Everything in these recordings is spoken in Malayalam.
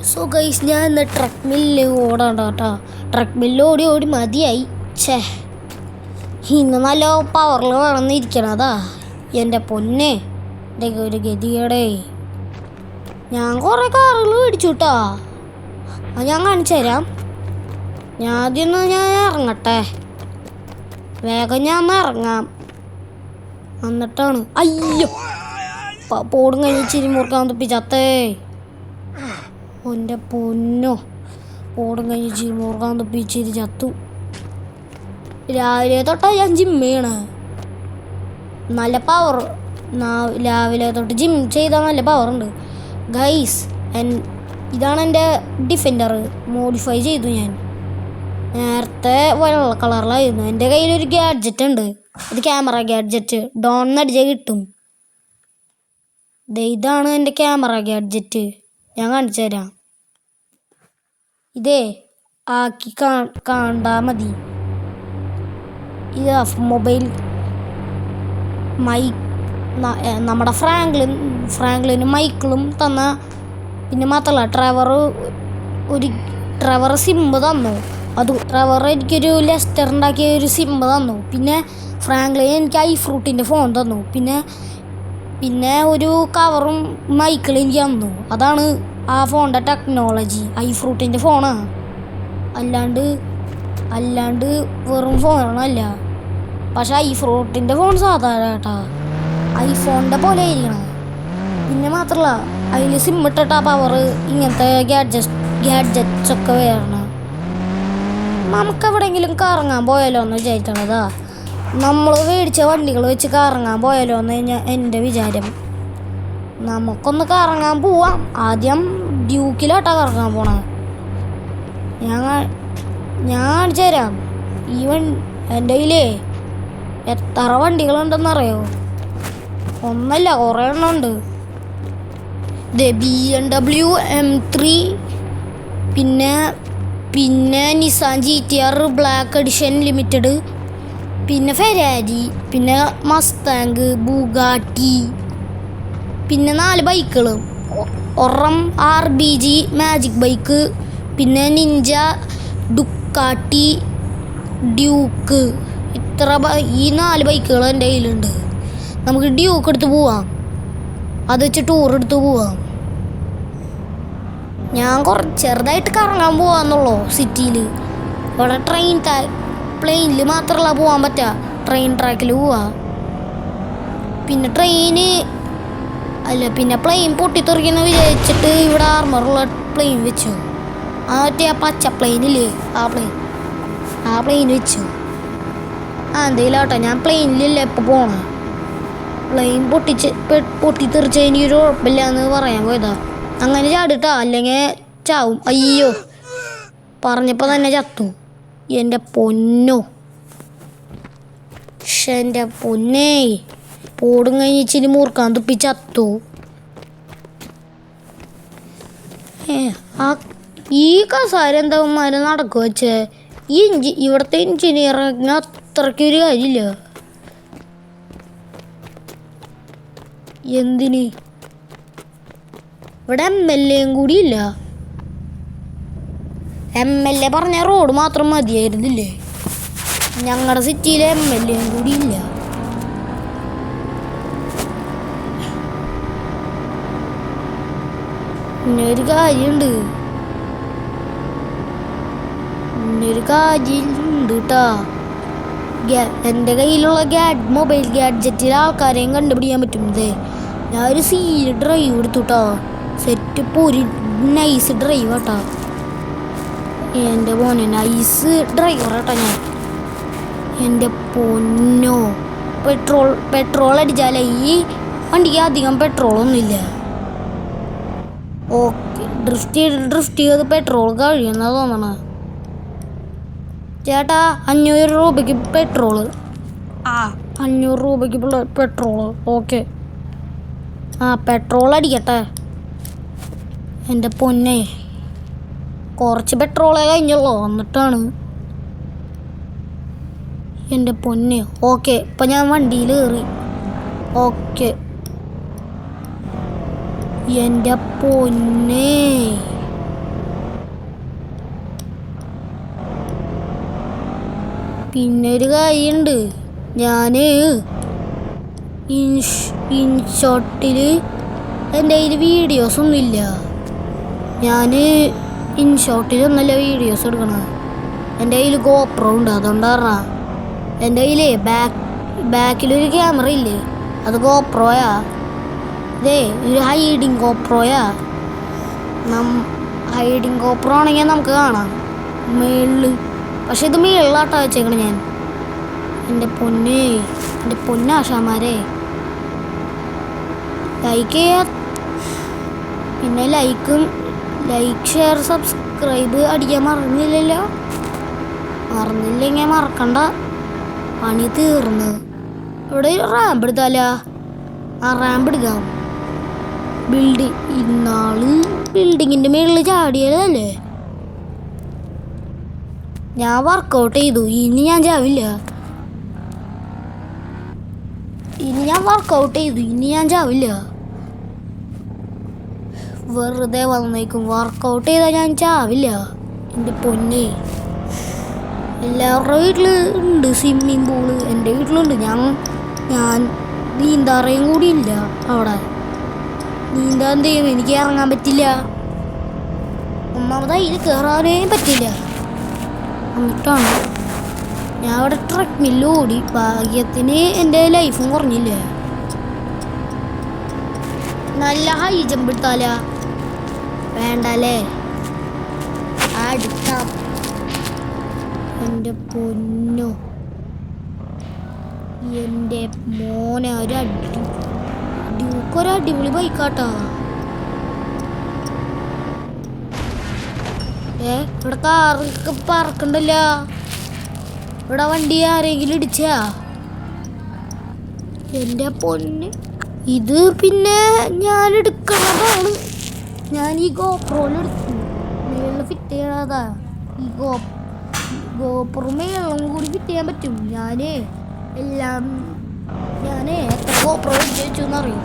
സോ ഗൈസ്, ഞാൻ ഇന്ന് ട്രക്ക് മില്ല് ഓടാണ്ട കേട്ടോ. ട്രക്ക് മില്ല് ഓടി ഓടി മതിയായി. ഛേ, ഇന്ന് നല്ല പവറിൽ വേണമെന്നിരിക്കണതാ. എൻ്റെ പൊന്നെ, എൻ്റെ ഒരു ഗതികേടേ. ഞാൻ കുറേ കാറുകൾ മേടിച്ചു കേട്ടോ. അത് ഞാൻ കാണിച്ചു തരാം. ഞാൻ ഇറങ്ങട്ടെ. വേഗം ഞാൻ ഇറങ്ങാം. എന്നിട്ടാണ് അയ്യോ പോടും കഴിഞ്ഞ് ചിരി മുറുക്കാൻ തുപ്പിച്ചത്തേ. എൻ്റെ പൊന്നോ, ഓടും കഴിഞ്ഞ് ചിരി മുറുക്കാൻ തുപ്പിച്ചിരി ചത്തു. രാവിലെ തൊട്ടാ ഞാൻ ജിമ്മയാണ്. നല്ല പവർ. രാവിലെ തൊട്ട് ജിം ചെയ്താൽ നല്ല പവറുണ്ട് ഗൈസ്. ഇതാണ് എൻ്റെ ഡിഫൻഡർ. മോഡിഫൈ ചെയ്തു ഞാൻ. നേരത്തെ വെള്ള കളറിലായിരുന്നു. എൻ്റെ കയ്യിലൊരു ഗാഡ്ജറ്റ് ഉണ്ട്. അത് ക്യാമറ ഗാഡ്ജറ്റ്. ഡോണടിച്ചാൽ കിട്ടും. ഇതാണ് എൻ്റെ ക്യാമറ ഗാഡ്ജറ്റ്. ഞാൻ കാണിച്ചു തരാം. ഇതേ ആക്കി കണ്ടാൽ മതി. ഇതാ മൊബൈൽ മൈക്ക്. നമ്മുടെ ഫ്രാങ്ക്ലിനും മൈക്കിളും തന്ന. പിന്നെ മാത്രമല്ല ട്രെവർ സിമ്മ് തന്നു. ട്രെവർ എനിക്കൊരു ലെസ്റ്റർ ഉണ്ടാക്കിയ ഒരു സിമ്മ് തന്നു. പിന്നെ ഫ്രാങ്ക്ലിൻ എനിക്ക് ഐഫ്രൂട്ടിൻ്റെ ഫോൺ തന്നു. പിന്നെ ഒരു കവറും മൈക്കിൾ എനിക്ക് തന്നു. അതാണ് ആ ഫോണിൻ്റെ ടെക്നോളജി. ഐഫ്രൂട്ടിൻ്റെ ഫോണാണ്. അല്ലാണ്ട് വെറും ഫോണല്ല. പക്ഷെ ഐഫ്രൂട്ടിൻ്റെ ഫോൺ സാധാരണ കേട്ടാ. ഐഫോണിൻ്റെ പോലെ ആയിരിക്കണം. പിന്നെ മാത്രമല്ല അതിൽ സിം ഇട്ടിട്ടാ പവർ ഇങ്ങനത്തെ ഗാഡ്ജറ്റ്സ് ഒക്കെ വരണം. നമുക്ക് എവിടെയെങ്കിലും കറങ്ങാൻ പോയാലോ എന്ന് വിചാരിക്കണതാ. നമ്മൾ മേടിച്ച വണ്ടികൾ വെച്ച് കറങ്ങാൻ പോയാലോ എന്ന് എൻ്റെ വിചാരം. നമുക്കൊന്ന് കറങ്ങാൻ പോവാം. ആദ്യം ഡ്യൂക്കിലാട്ടാ കറങ്ങാൻ പോണത്. ഞാൻ കാണിച്ചു തരാം. എൻ്റെ കയ്യിലേ എത്ര വണ്ടികളുണ്ടെന്നറിയോ? ഒന്നല്ല, കുറേ എണ്ണം ഉണ്ട്. BMW M3, പിന്നെ Nissan GTR black edition limited, പിന്നെ ഫെരാരി, പിന്നെ മസ്താങ്, ബുഗാട്ടി, പിന്നെ 4 ബൈക്കുകൾ. ഒരെണ്ണം RBG മാജിക് ബൈക്ക്, പിന്നെ നിഞ്ച, ഡുക്കാട്ടി, ഡ്യൂക്ക്. ഈ 4 ബൈക്കുകൾ എൻ്റെ കയ്യിലുണ്ട്. നമുക്ക് ഡ്യൂക്ക് എടുത്ത് പോവാം. അത് വെച്ച് ടൂർ എടുത്ത് പോവാം. ഞാൻ ചെറുതായിട്ട് കറങ്ങാൻ പോവാന്നുള്ളൂ സിറ്റിയിൽ. ഇവിടെ പ്ലെയിനിൽ മാത്രമല്ല പോകാൻ പറ്റുക. ട്രെയിൻ ട്രാക്കിൽ പോവാ. പിന്നെ പ്ലെയിൻ പൊട്ടിത്തെറിക്കുന്ന വിചാരിച്ചിട്ട് ഇവിടെ ആർമറുള്ള പ്ലെയിൻ വെച്ചു. മറ്റേ ആ പച്ച പ്ലെയിനില്ലേ, ആ പ്ലെയിൻ വെച്ചു. എന്തെങ്കിലും ആട്ടോ, ഞാൻ പ്ലെയിനിലല്ലേ എപ്പോൾ പോണേ. പ്ലെയിൻ പൊട്ടിത്തെറിച്ച് എനിക്കൊരു കുഴപ്പമില്ല എന്ന് പറയാൻ പോയതാ. അങ്ങനെ ചാടിട്ടാ, അല്ലെങ്കിൽ ചാവും. അയ്യോ, പറഞ്ഞപ്പോൾ തന്നെ ചത്തു. എൻ്റെ പൊന്നോ, എൻ്റെ പൊന്നേ, പോടും കഴിഞ്ഞ് ഇച്ചിരി മൂർക്കാൻ തുപ്പി ചത്തു. ഈ കസാര എന്താമാര് നടക്കുക വെച്ചേ. ഇവിടുത്തെ എഞ്ചിനീയറിന് അത്രയ്ക്കൊരു കാര്യമില്ല. എന്തിന് ഇവിടെ MLA കൂടി ഇല്ല. MLA പറഞ്ഞ റോഡ് മാത്രം മതിയായിരുന്നില്ലേ? ഞങ്ങളുടെ സിറ്റിയിലെ MLA കൂടി ഇല്ല. ഇന്നൊരു കാര്യമുണ്ട് കേട്ടാ. എൻ്റെ കയ്യിലുള്ള മൊബൈൽ ഗാഡ്ജറ്റിലെ ആൾക്കാരെയും കണ്ടുപിടിക്കാൻ പറ്റുന്നത്. ഞാൻ ഒരു ഡ്രൈവ് എടുത്തുട്ടോ. സെറ്റ് ഒരു നൈസ് ഡ്രൈവ് കേട്ടോ. എൻ്റെ പോനെ നൈസ് ഡ്രൈവർ കേട്ടോ ഞാൻ. എൻ്റെ പൊന്നോ, പെട്രോൾ അടിച്ചാലേ ഈ വണ്ടിക്ക് അധികം പെട്രോളൊന്നുമില്ല. ഓക്കെ, ഡ്രിഫ്റ്റ് ചെയ്ത് പെട്രോൾ കഴിയുന്ന തോന്നണ. ചേട്ടാ 500 രൂപയ്ക്ക് പെട്രോള്. 500 രൂപയ്ക്ക് പെട്രോള്. Okay, petrol അടിക്കട്ടെ. എൻ്റെ പൊന്നെ, കുറച്ച് പെട്രോളേ കഴിഞ്ഞുള്ളൂ. എന്നിട്ടാണ് എൻ്റെ പൊന്നെ. ഓക്കെ, ഇപ്പം ഞാൻ വണ്ടിയിൽ കയറി. ഓക്കെ, എൻ്റെ പൊന്നേ, പിന്നെ ഒരു കാര്യമുണ്ട്, ഞാൻ ഇൻഷോട്ടിൽ എൻ്റെ കയ്യിൽ വീഡിയോസൊന്നുമില്ല. ഞാൻ ഇൻഷോട്ടിലൊന്നല്ല വീഡിയോസ് എടുക്കണത്. എൻ്റെ കയ്യിൽ ഗോപ്രോ ഉണ്ട്. അതുകൊണ്ടാണ് എൻ്റെ കയ്യിലേ ബാക്കിലൊരു ക്യാമറ ഇല്ലേ, അത് ഗോപ്രോയാ. ഇതേ ഒരു ഹൈഡിങ് ഗോപ്രോയാ. ഹൈഡിങ് ഗോപ്രോ ആണെങ്കിൽ നമുക്ക് കാണാം മേളിൽ. പക്ഷെ ഇത് മേളിലാട്ടാ വെച്ചേക്കണം ഞാൻ. എൻ്റെ പൊന്നാശാമാരെ ലൈക്ക് ചെയ്യാ. പിന്നെ ലൈക്ക്, ഷെയർ, സബ്സ്ക്രൈബ് അടിക്കാൻ മറന്നില്ലല്ലോ. മറന്നില്ലെങ്കിൽ മറക്കണ്ട, പണി തീർന്ന്. ഇവിടെ റാമ്പ് എടുത്താലോ? ആ റാമ്പ് എടുക്കാം. ഇന്നാള് ബിൽഡിങ്ങിൻ്റെ മുകളിൽ ചാടിയതല്ലേ. ഞാൻ വർക്കൗട്ട് ചെയ്തു. ഇനി ഞാൻ ചാവില്ല. വെറുതെ വന്നേക്കും. വർക്കൗട്ട് ചെയ്താൽ ഞാൻ ചാവില്ല. എൻ്റെ പൊന്നെ, എല്ലാവരുടെ വീട്ടിൽ ഉണ്ട് സ്വിമ്മിങ് പൂള്. എൻ്റെ വീട്ടിലുണ്ട്. ഞാൻ നീന്താറയും കൂടി ഇല്ല അവിടെ. നീന്താൻ ചെയ്യും, എനിക്ക് ഇറങ്ങാൻ പറ്റില്ല. ഒന്നാമത് അതിൽ കയറാനേ പറ്റില്ല. എന്നിട്ടാണ് ഞാൻ അവിടെ ട്രെഡ്മില്ല് ഓടി. ഭാഗ്യത്തിന് എൻ്റെ ലൈഫും കുറഞ്ഞില്ല. നല്ല ഹൈ ജമ്പ് എടുത്താല വേണ്ടല്ലേ? അടുത്താം. എൻ്റെ പൊന്നോ, എൻ്റെ മോനെ, ഒരടിപൊളി ബൈക്കാട്ടാ. ഇവിടെ കാറൊക്കെ പറക്കണ്ടല്ലോ. ഇവിടെ വണ്ടി ആരെങ്കിലും ഇടിച്ചാ? എൻ്റെ പൊന്ന്, ഇത് പിന്നെ ഞാൻ എടുക്കണതാണ്. ഞാൻ ഈ ഗോപ്രോയിലെടുത്തു. മേളിൽ ഫിറ്റ് ചെയ്യണതാ. ഈ ഗോപ്രോ മേളം കൂടി ഫിറ്റ് ചെയ്യാൻ പറ്റും. ഞാൻ എത്ര ഗോപ്രോ എടുത്ത് വെച്ചു എന്നറിയും.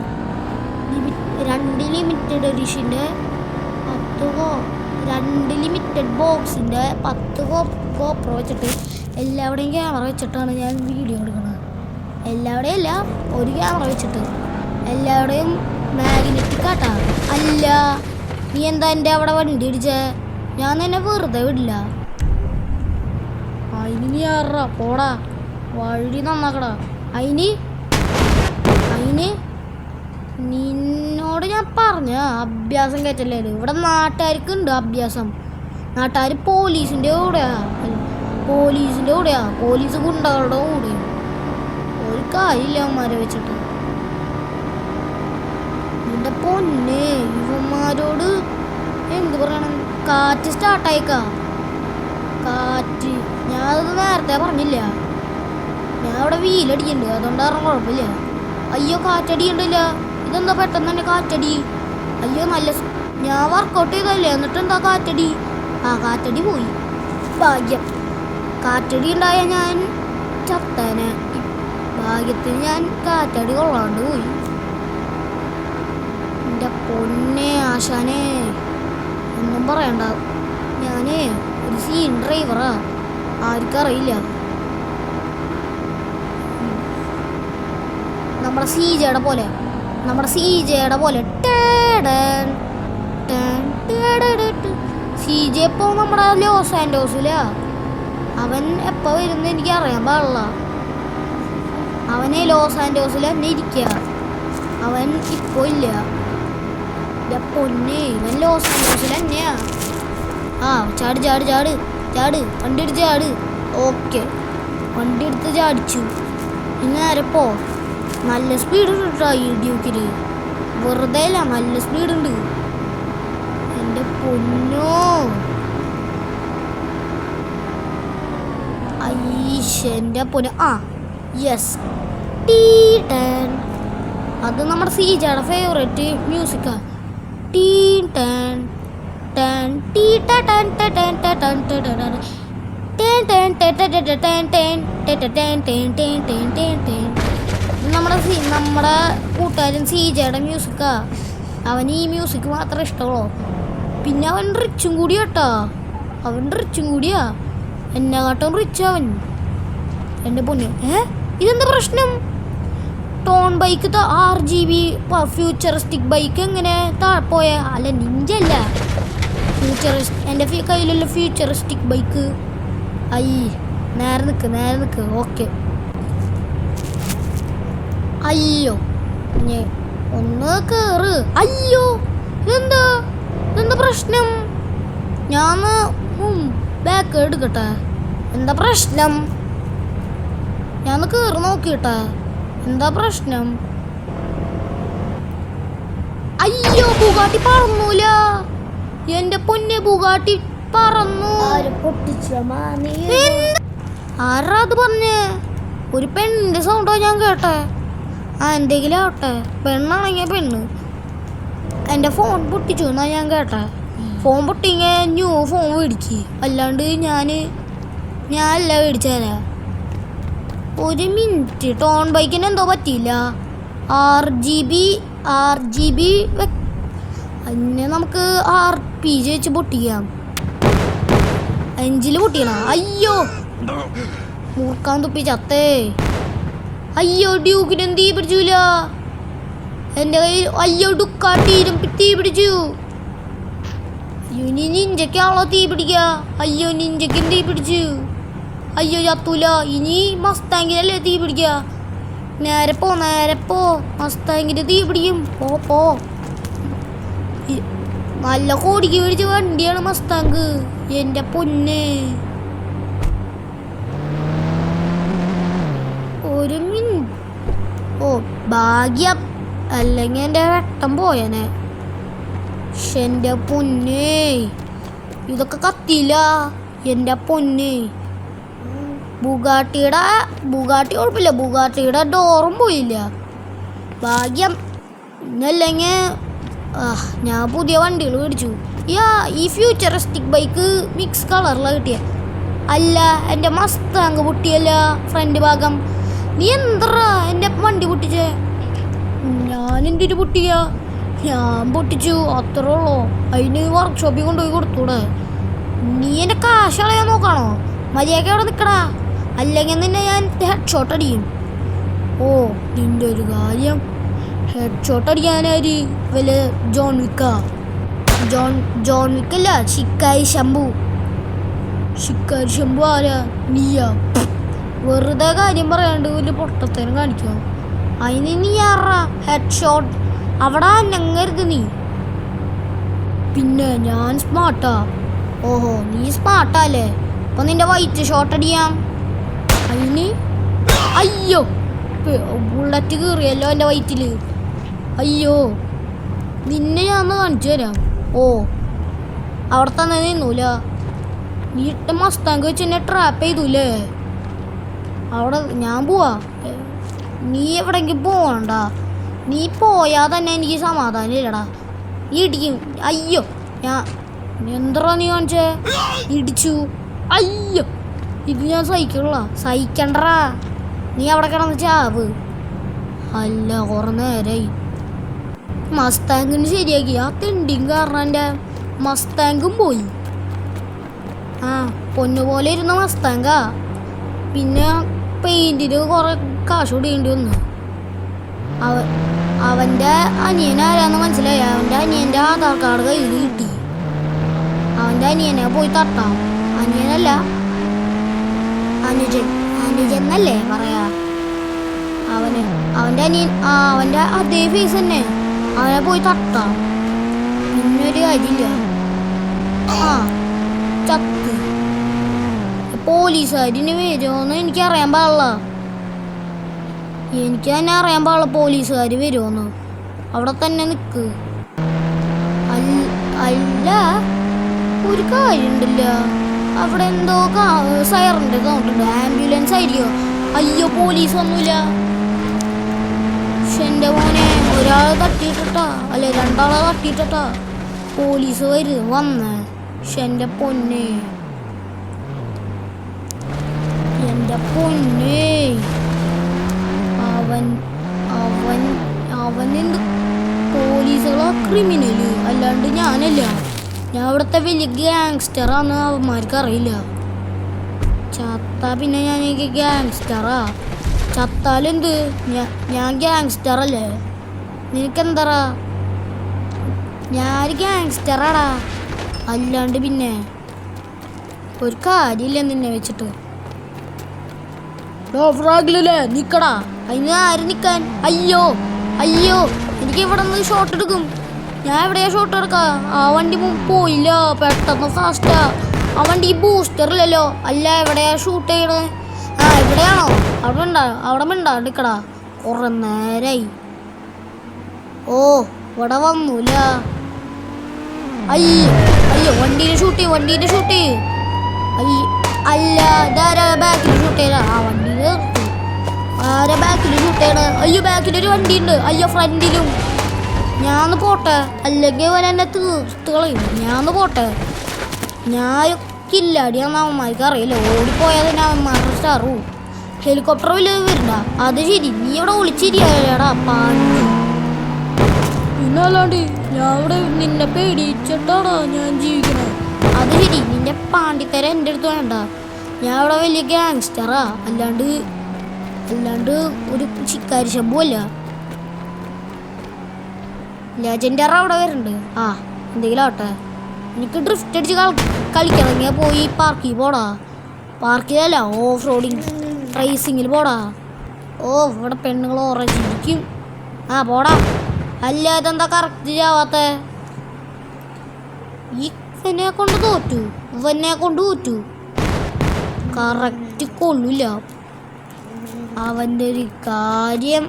2 ലിമിറ്റഡ് എഡിഷൻ്റെ 2 ലിമിറ്റഡ് ബോക്സിൻ്റെ 10 ഗോപ്രോ വെച്ചിട്ട് എല്ലാവിടെയും ക്യാമറ വെച്ചിട്ടാണ് ഞാൻ വീഡിയോ എടുക്കുന്നത്. എല്ലാവിടെയും അല്ല, ഒരു ക്യാമറ വെച്ചിട്ട്. എല്ലാവിടെയും മാഗ്നറ്റിക് ആട്ടാ. അല്ല, നീ എന്താ എൻ്റെ അവിടെ വണ്ടി ഇടിച്ചേ? ഞാൻ തന്നെ വെറുതെ വിടില്ല. അതിന് നീ ആറാ പോടാ, വഴി നന്നാക്കടാ. അതിന് നിന്നോട് ഞാൻ പറഞ്ഞ അഭ്യാസം കയറ്റല്ലേ. ഇവിടെ നാട്ടുകാർക്കുണ്ട് അഭ്യാസം. നാട്ടുകാർ പോലീസിൻ്റെ കൂടെയാ. പോലീസ് ഗുണ്ടകളുടെ കൂടെ. ഒരു കാര്യമില്ല അവന്മാരെ വെച്ചിട്ട്. എൻ്റെ പൊന്നെ, ഇവന്മാരോട് എന്ത് പറയണം? കാറ്റ് സ്റ്റാർട്ടായിക്കാ. കാറ്റ്, ഞാനത് നേരത്തെ പറഞ്ഞില്ല. ഞാൻ അവിടെ വീലടിക്കുന്നുണ്ട്, അതുകൊണ്ടാണ് കുഴപ്പമില്ല. അയ്യോ, കാറ്റടിയുണ്ടല്ല. ഇതെന്താ പെട്ടെന്ന് തന്നെ കാറ്റടി? അയ്യോ, ഞാൻ വർക്കൗട്ട് ചെയ്തല്ലേ, എന്നിട്ട് എന്താ കാറ്റടി? കാറ്റടി പോയി. ഭാഗ്യം. കാറ്റടി ഉണ്ടായ ഞാൻ ചത്തേനെ. ഭാഗ്യത്തിന് ഞാൻ കാറ്റടി കൊള്ളാണ്ട് പോയി. എൻ്റെ പൊന്നെ ആശാനെ, ഒന്നും പറയണ്ട. ഞാനേ ഒരു സീൻ ഡ്രൈവറാ. ആർക്കറിയില്ല. നമ്മുടെ സീജയുടെ പോലെ സീജ ഇപ്പോൾ നമ്മുടെ ലോസ് ആൻഡോസിലാ. അവൻ എപ്പോൾ വരുന്ന എനിക്ക് അറിയാൻ പാടില്ല. അവനെ ലോസ് ആൻഡോസിൽ തന്നെ ഇരിക്കുക. അവൻ ഇപ്പോൾ ഇല്ല. പൊന്നെ, ഇവൻ ലോസ് ആൻഡോസിൽ തന്നെയാ. ചാട് വണ്ടി എടുത്ത് ചാട്. ഓക്കെ, വണ്ടി എടുത്ത് ചാടിച്ചു. ഇനി നേരപ്പോ നല്ല സ്പീഡ് ഉണ്ട് കേട്ടോ ഈ ഡ്യൂക്കിന്. വെറുതെ അല്ല, നല്ല സ്പീഡുണ്ട്. എൻ്റെ പൊന്നോ, എൻ്റെ പൊന്നോ. യെസ്, അത് നമ്മുടെ സീജയുടെ ഫേവറേറ്റ് മ്യൂസിക്കാ. നമ്മുടെ കൂട്ടുകാരൻ സീജയുടെ മ്യൂസിക്കാ. അവന് ഈ മ്യൂസിക് മാത്രമേ ഇഷ്ടമുള്ളൂ. പിന്നെ അവൻ റിച്ചും കൂടിയാ. എന്നെക്കാട്ടും റിച്ച് അവൻ. എൻ്റെ പൊന്നെ. ഇതെന്താ പ്രശ്നം? Tone bike RGB futuristic bike എങ്ങനെ പോയ? അല്ല നിഞ്ച അല്ല, എൻ്റെ കയ്യിലുള്ള ഫ്യൂച്ചറിസ്റ്റിക് ബൈക്ക്. നേരെ നിൽക്ക്. ഓക്കെ. അയ്യോ ഒന്ന് കേറ്. അയ്യോ ഇതെന്താ പ്രശ്നം? ഞാൻ ബാക്ക് എടുക്കട്ടെ. എന്താ പ്രശ്നം? ഞാൻ കേറി നോക്കിട്ടെ. എന്താ പ്രശ്നം? അയ്യോ ബുഗാട്ടി പറന്നൂല. എന്റെ പൊന്നെ ബുഗാട്ടി പറന്നു. ആരാ അത് പറഞ്ഞേ? ഒരു പെണ്ണിന്റെ സൗണ്ടോ ഞാൻ കേട്ടെ. എന്തെങ്കിലും ആവട്ടെ, പെണ്ണാണെങ്കിൽ പെണ്ണ്. എൻ്റെ ഫോൺ പൊട്ടിച്ചു എന്നാ ഞാൻ കേട്ടെ. ഫോൺ പൊട്ടിങ്ങ ന്യൂ ഫോൺ മേടിച്ച്, അല്ലാണ്ട് ഞാനല്ല മേടിച്ചാലാ. ഒരു മിനിറ്റ്, ടോൺ ബൈക്കിന് എന്തോ പറ്റിയില്ല. RGB അതിനെ നമുക്ക് RPG വെച്ച് പൊട്ടിക്കാം. അഞ്ചില് പൊട്ടിയണ. അയ്യോ മൂർക്കാൻ തുപ്പി ചത്തേ. അയ്യോ ഡ്യൂക്കിന് തീ പിടിച്ചില്ല എൻ്റെ കയ്യിൽ. അയ്യോ ഡുക്കാട്ടീരും തീ പിടിച്ചു. അയ്യോ ഇനി നിഞ്ചക്കാണോ തീ പിടിക്കുക? അയ്യോ നിഞ്ചക്കും തീ പിടിച്ചു. അയ്യോ ചത്തൂല. ഇനി മസ്താങ്കിനല്ലേ തീ പിടിക്കുക? നേരെ പോ, മസ്താങ്കിന് തീ പിടിക്കും. പോ. നല്ല കോടിക്ക് പിടിച്ച വണ്ടിയാണ് മസ്താങ്ക്. എൻ്റെ പൊന്നെ. ഒരു മിനിറ്റ്. ഭാഗ്യം, അല്ലെങ്കിൽ എൻ്റെ വെട്ടം പോയനെ. എൻ്റെ പൊന്നെ, ഇതൊക്കെ കത്തിയില്ല. എൻ്റെ പൊന്നെ. ബുഗാട്ടി കുഴപ്പമില്ല, ബുഗാട്ടിയുടെ ഡോറും പോയില്ല. ഭാഗ്യം. ഇന്നല്ലെങ്കിൽ ഞാൻ പുതിയ വണ്ടികൾ മേടിച്ചു. ഈ ഫ്യൂച്ചറിസ്റ്റിക് ബൈക്ക് മിക്സ് കളറിലാണ് കിട്ടിയ. അല്ല എൻ്റെ മസ്താങ്ക് പൊട്ടിയല്ല ഫ്രണ്ട് ഭാഗം. നീ എന്താ എൻ്റെ വണ്ടി പൊട്ടിച്ചേ? ഞാൻ എന്തിനു പൊട്ടിയ? ഞാൻ പൊട്ടിച്ചു, അത്രേ ഉള്ളൂ. അതിന് വർക്ക്ഷോപ്പിൽ കൊണ്ടുപോയി കൊടുത്തൂടെ? നീ എൻ്റെ കാശ് കളയാൻ നോക്കാണോ? മര്യാദയ്ക്ക് അവിടെ നിൽക്കടാ, അല്ലെങ്കിൽ നിന്നെ ഞാൻ ഹെഡ് ഷോട്ട് അടിക്കും. നിൻ്റെ ഒരു കാര്യം, ഹെഡ് ഷോട്ട് അടിക്കാനാര്? വല്ല ജോൺ വിക്കല്ല, ശിക്കാരി ശംഭു ആരാ? നീയാ? വെറുതെ കാര്യം പറയാണ്ട് വലിയ പൊട്ടത്തേനും കാണിക്കാം. അതിന് നീ ആറാ ഹെഡ് ഷോട്ട്? അവിടെ അനങ്ങരുത് നീ. പിന്നെ ഞാൻ സ്മാർട്ടാ. നീ സ്മാർട്ടല്ലേ? അപ്പൊ നിന്റെ വൈറ്റ് ഷോട്ട് അടിയാം. അതിന് അയ്യോ ബുള്ളറ്റ് കീറിയല്ലോ എൻ്റെ വയറ്റില്. അയ്യോ നിന്നെ ഞാൻ കാണിച്ചു തരാം. അവിടെ തന്നെ നിന്നൂല. നീ ഇട്ട മസ്താങ്ക് വെച്ച് എന്നെ ട്രാപ്പ് ചെയ്തൂലേ? അവിടെ ഞാൻ പോവാ. നീ എവിടെയെങ്കിലും പോകണ്ട. നീ പോയാൽ തന്നെ എനിക്ക് സമാധാനം ഇല്ലടാ. നീ ഇടിക്കും. അയ്യോ എന്താ നീ കാണിച്ചേ? ഇടിച്ചു. അയ്യോ ഇത് ഞാൻ സഹിക്കണ്ടടാ. നീ അവിടെ കിടന്ന് ചാവ്. അല്ല കുറെ നേരമായി. മസ്താങ്കിന് ശരിയാക്കി. ആ തെണ്ടിയും കാരണം എൻ്റെ മസ്താങ്കും പോയി. പൊന്നുപോലെ ഇരുന്ന മസ്താങ്കാ. പിന്നെ പെയിന്റിന് കുറെ കാശ് കൊടുക്കേണ്ടി വന്നു. അവൻ്റെ അനിയനാരാന്ന് മനസ്സിലായി. അവൻ്റെ അനിയൻ്റെ ആധാർ കാർഡ് കയ്യിൽ കിട്ടി. അവൻ്റെ അനിയനെ പോയി തട്ടാം. അനിയനല്ല, അനുജൻ എന്നല്ലേ പറയാ. അവൻ്റെ അനിയൻ, അവൻ്റെ അതേ ഫേസ് തന്നെ. അവനെ പോയി തട്ടാം. പിന്നൊരു കാര്യമില്ല. ചത്ത്. പോലീസുകാരിന് വരുമോന്ന് എനിക്കറിയാൻ പാടില്ല. എനിക്ക് തന്നെ അറിയാൻ പാടില്ല പോലീസുകാർ വരുമോന്ന്. അവിടെ തന്നെ നിൽക്ക്. അല്ല ഒരു കാര്യമുണ്ടല്ല, അവിടെ എന്തോ സൈറൻ്റെ സൗണ്ട് ഉണ്ട്. ആംബുലൻസ് ആയിരിക്കോ? അയ്യോ പോലീസ് ഒന്നുമില്ല. പക്ഷെ എൻ്റെ മോനെ ഒരാളെ തട്ടിയിട്ടാ, അല്ലെ രണ്ടാളെ തട്ടിയിട്ടാ പോലീസ് വന്നേ. പക്ഷെ എൻ്റെ പൊന്നെ അവനെന്ത് പോലീസുകളോ ക്രിമിനല്, അല്ലാണ്ട് ഞാനല്ല. ഞാൻ അവിടുത്തെ വലിയ ഗാങ്സ്റ്ററാന്ന് അവന്മാർക്ക് അറിയില്ല. ചത്ത പിന്നെ ഞാൻ ഗ്യാങ്സ്റ്ററാ. ചത്താലെന്ത്, ഞാൻ ഗ്യാങ്സ്റ്റർ അല്ലേ? നിനക്കെന്താ? ഞാൻ ഗ്യാങ്സ്റ്ററാടാ, അല്ലാണ്ട് പിന്നെ ഒരു കാര്യമില്ല നിന്നെ വെച്ചിട്ട്. ഫ്രാഗിലല്ലേ നിക്കടാ, അതിന് ആര് നിക്കാൻ? അയ്യോ അയ്യോ, എനിക്ക് ഇവിടെ നിന്ന് ഷോട്ട് എടുക്കും. ഞാൻ എവിടെയാ ഷോട്ട് എടുക്കാ? ആ വണ്ടി പോയില്ല, പെട്ടെന്ന് ഫാസ്റ്റാ. ആ വണ്ടി ബൂസ്റ്ററില്ലല്ലോ. അല്ല, എവിടെയാ ഷൂട്ട് ചെയ്യണേ? ആ എവിടെയാണോ? അവിടെ മിണ്ടാണ്ടിക്കടാ, കുറെ നേരായി. ഓ ഇവിടെ വന്നൂല. അയ്യോ അയ്യോ, വണ്ടീനെ ഷൂട്ട് ചെയ്യ്. അല്ല, ഇതാരാ ബാക്കിൽ ഷൂട്ട് ചെയ്യണ? ആ വണ്ടിയിൽ നിർത്തി. ആരാ ബാക്കിൽ ഷൂട്ട് ചെയ്യണ? അയ്യോ, ബാക്കിലൊരു വണ്ടി ഉണ്ട്. അയ്യോ, ഫ്രണ്ടിലും. ഞാന്ന് പോട്ടെ, അല്ലെങ്കിൽ അവൻ എന്നെ തീർത്ത് കളയും. ഞാന്ന് പോട്ടെ. ഞാൻ കില്ലാടിയാന്ന് അവന്മാർക്ക് അറിയില്ല. ഓടിപ്പോയാൽ തന്നെ അവന്മാരുടെ സ്റ്റാറു. ഹെലികോപ്റ്റർ വല്ല വരണ്ട. അത് ശരി, നീ ഇവിടെ ഒളിച്ചിരിയാടാ പാണ്ടി. പിന്നെ അല്ലാണ്ട് ഞാൻ ഇവിടെ നിന്നെ പേടിച്ചിട്ടാടാ ഞാൻ ജീവിക്കണേ. അത് ശരി, നിന്റെ പാണ്ടിത്തര എൻ്റെ അടുത്ത് വേണ്ട. ഞാൻ ഇവിടെ വലിയ ഗ്യാങ്സ്റ്ററാ, അല്ലാണ്ട് ഒരു ശിക്കാരി ശമ്പുമല്ല. ലെജൻഡർ അവിടെ വരുന്നുണ്ട്. ആ എന്തെങ്കിലും ആവട്ടെ. എനിക്ക് ഡ്രിഫ്റ്റ് അടിച്ച് കളിക്കണമെങ്കിൽ പോയി പാർക്കിൽ പോടാ. പാർക്കിലല്ല, ഓഫ് റോഡിങ് റേസിങ്ങിൽ പോടാ. ഓ ഇവിടെ പെണ്ണുങ്ങൾ ഓറഞ്ചിരിക്കും. ആ പോടാ. അല്ല, ഇതെന്താ കറക്റ്റ് ആവാത്ത? ഇവനെ കൊണ്ട് തോറ്റു. കറക്റ്റ് കൊള്ളില്ല. അവൻ്റെ ഒരു കാര്യം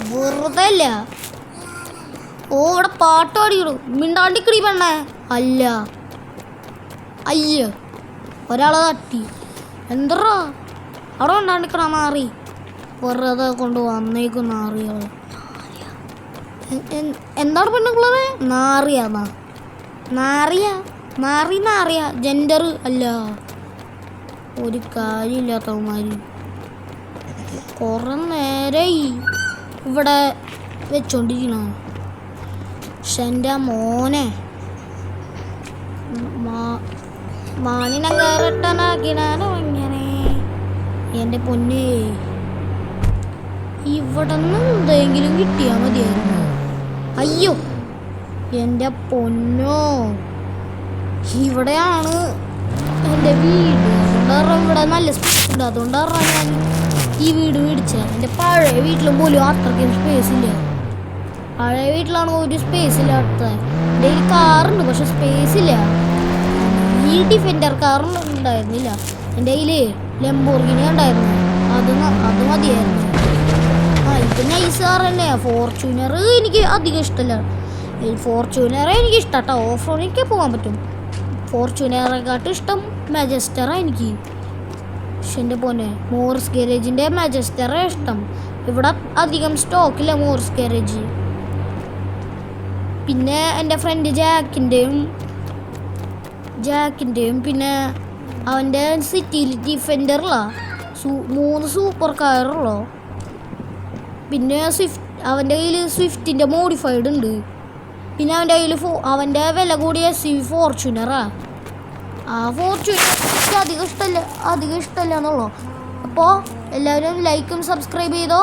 വെറുതെ അല്ല. ഓ ഇവിടെ പാട്ട് പാടിയിടും. മിണ്ടാണ്ടിക്കിടി പെണ്ണേ. അല്ല, അയ്യോ ഒരാളെ തട്ടി. എന്താ അവിടെ മിണ്ടാണ്ടിക്കണ നാറി? വെറുതെ കൊണ്ട് വന്നേക്കും നാറിയോ. എന്താണ് പെണ്ണുങ്ങളെ? നാറിയ ജെൻഡർ അല്ല. ഒരു കാര്യമില്ലാത്തവന്മാര് കുറെ നേരായി ഇവിടെ വെച്ചോണ്ടിരിക്കണ. പക്ഷെ എൻ്റെ മോനെ മാനിനെ കയറട്ടനാക്കിനാലോ ഇങ്ങനെ. എൻ്റെ പൊന്നെ, ഇവിടെ നിന്ന് എന്തെങ്കിലും കിട്ടിയാൽ മതിയായിരുന്നു. അയ്യോ എൻ്റെ പൊന്നോ, ഇവിടെയാണ് എൻ്റെ വീട്. അതുകൊണ്ടാണ് ഇവിടെ നല്ല സ്പേസ് ഉണ്ട്. അതുകൊണ്ടാണ് ഞാൻ ഈ വീട് മേടിച്ചത്. എൻ്റെ പഴയ വീട്ടിലും പോലും അത്രയ്ക്കും സ്പേസ് ഇല്ല. പഴയ വീട്ടിലാണ് ഒരു സ്പേസ് ഇല്ലാത്ത. എൻ്റെ കയ്യിൽ കാറുണ്ട്, പക്ഷെ സ്പേസ് ഇല്ല. ഈ ഡിഫൻഡർ കാറും ഉണ്ടായിരുന്നില്ല. എൻ്റെ കയ്യിൽ ലംബോർഗിനി ഉണ്ടായിരുന്നു, അത് മതിയായിരുന്നു. ഇത് നൈസ് കാർ തന്നെ. ഫോർച്യൂണർ എനിക്ക് അധികം ഇഷ്ടമല്ല. ഫോർച്യൂണറെ എനിക്ക് ഇഷ്ടം കേട്ടോ. ഓഫ് റോഡിലേക്ക് പോകാൻ പറ്റും. ഫോർച്യൂണറെക്കാട്ടും ഇഷ്ടം മാജസ്റ്ററാണ് എനിക്ക്. പക്ഷെ എൻ്റെ പോന്നെ മോറിസ് ഗാരേജിൻ്റെ മാജസ്റ്ററെ ഇഷ്ടം. ഇവിടെ അധികം സ്റ്റോക്കില്ല മോറിസ് ഗാരേജ്. പിന്നെ എൻ്റെ ഫ്രണ്ട് ജാക്കിൻ്റെയും പിന്നെ അവൻ്റെ സിറ്റിയിൽ ഡിഫൻഡറിലാ 3 സൂപ്പർ കാറുള്ളൂ. പിന്നെ അവൻ്റെ കയ്യിൽ സ്വിഫ്റ്റിൻ്റെ മോഡിഫൈഡ് ഉണ്ട്. പിന്നെ അവൻ്റെ കയ്യിൽ അവൻ്റെ വില കൂടിയ ഫോർച്യൂണറാ. ആ ഫോർച്യൂണർ അധികം ഇഷ്ടമല്ല എന്നുള്ളൂ. അപ്പോൾ എല്ലാവരും ലൈക്കും സബ്സ്ക്രൈബ് ചെയ്തോ.